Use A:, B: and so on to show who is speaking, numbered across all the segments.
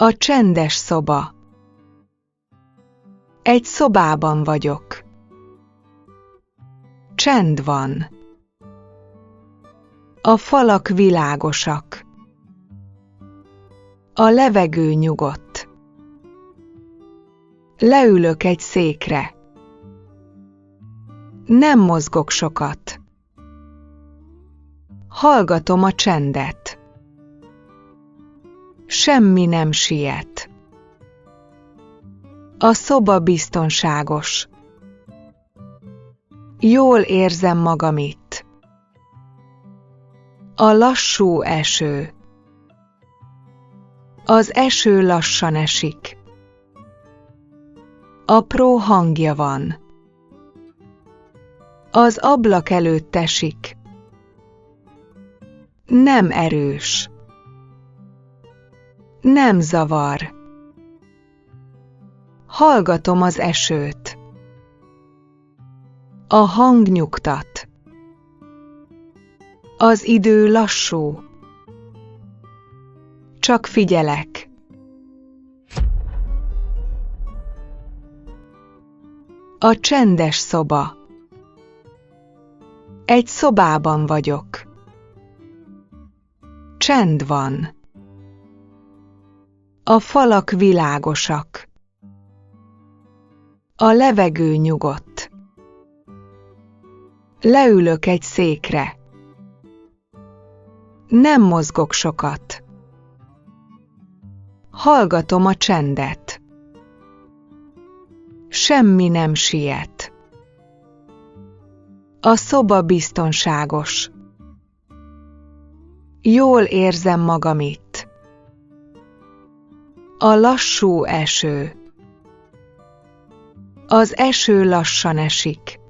A: A csendes szoba. Egy szobában vagyok. Csend van. A falak világosak. A levegő nyugodt. Leülök egy székre. Nem mozgok sokat. Hallgatom a csendet. Semmi nem siet. A szoba biztonságos. Jól érzem magam itt. A lassú eső. Az eső lassan esik. Apró hangja van. Az ablak előtt esik. Nem erős. Nem zavar. Hallgatom az esőt. A hang nyugtat. Az idő lassú. Csak figyelek. A csendes szoba. Egy szobában vagyok. Csend van. A falak világosak. A levegő nyugodt. Leülök egy székre. Nem mozgok sokat. Hallgatom a csendet. Semmi nem siet. A szoba biztonságos. Jól érzem magam itt. A lassú eső. Az eső lassan esik.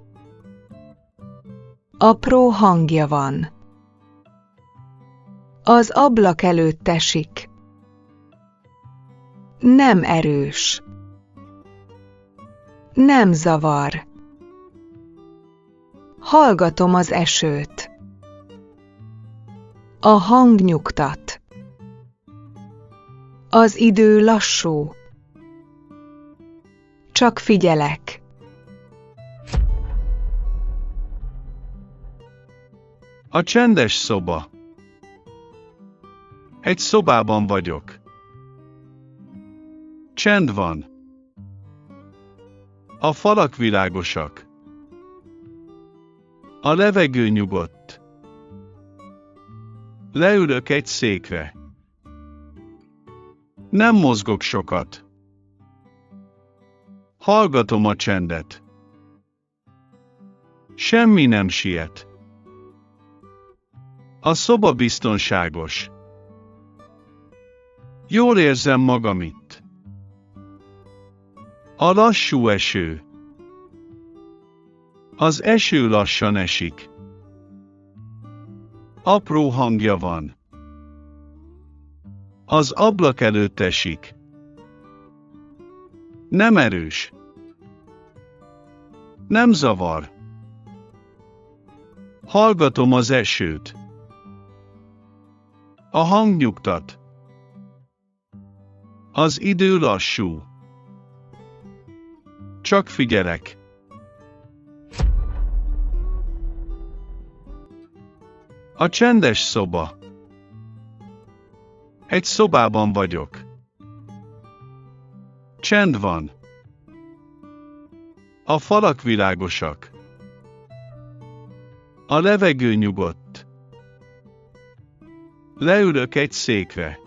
A: Apró hangja van. Az ablak előtt esik. Nem erős. Nem zavar. Hallgatom az esőt. A hang nyugtat. Az idő lassú. Csak figyelek.
B: A csendes szoba. Egy szobában vagyok. Csend van. A falak világosak. A levegő nyugodt. Leülök egy székre. Nem mozgok sokat. Hallgatom a csendet. Semmi nem siet. A szoba biztonságos. Jól érzem magam itt. A lassú eső. Az eső lassan esik. Apró hangja van. Az ablak előtt esik. Nem erős. Nem zavar. Hallgatom az esőt. A hang nyugtat. Az idő lassú. Csak figyelek. A csendes szoba. Egy szobában vagyok. Csend van. A falak világosak. A levegő nyugodt. Leülök egy székre.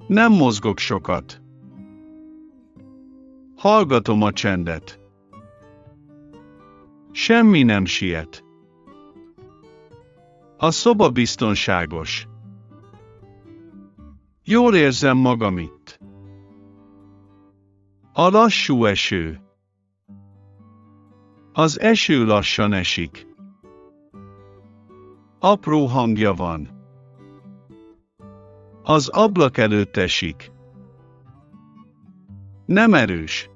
B: Nem mozgok sokat. Hallgatom a csendet. Semmi nem siet. A szoba biztonságos. Jól érzem magam itt. A lassú eső. Az eső lassan esik. Apró hangja van. Az ablak előtt esik. Nem erős.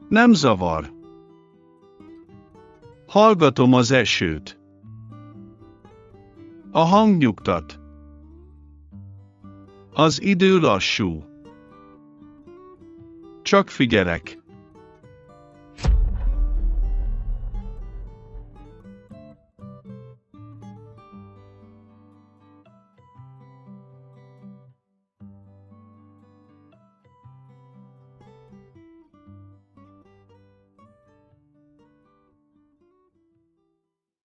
B: Nem zavar. Hallgatom az esőt. A hang nyugtat. Az idő lassú. Csak figyelek.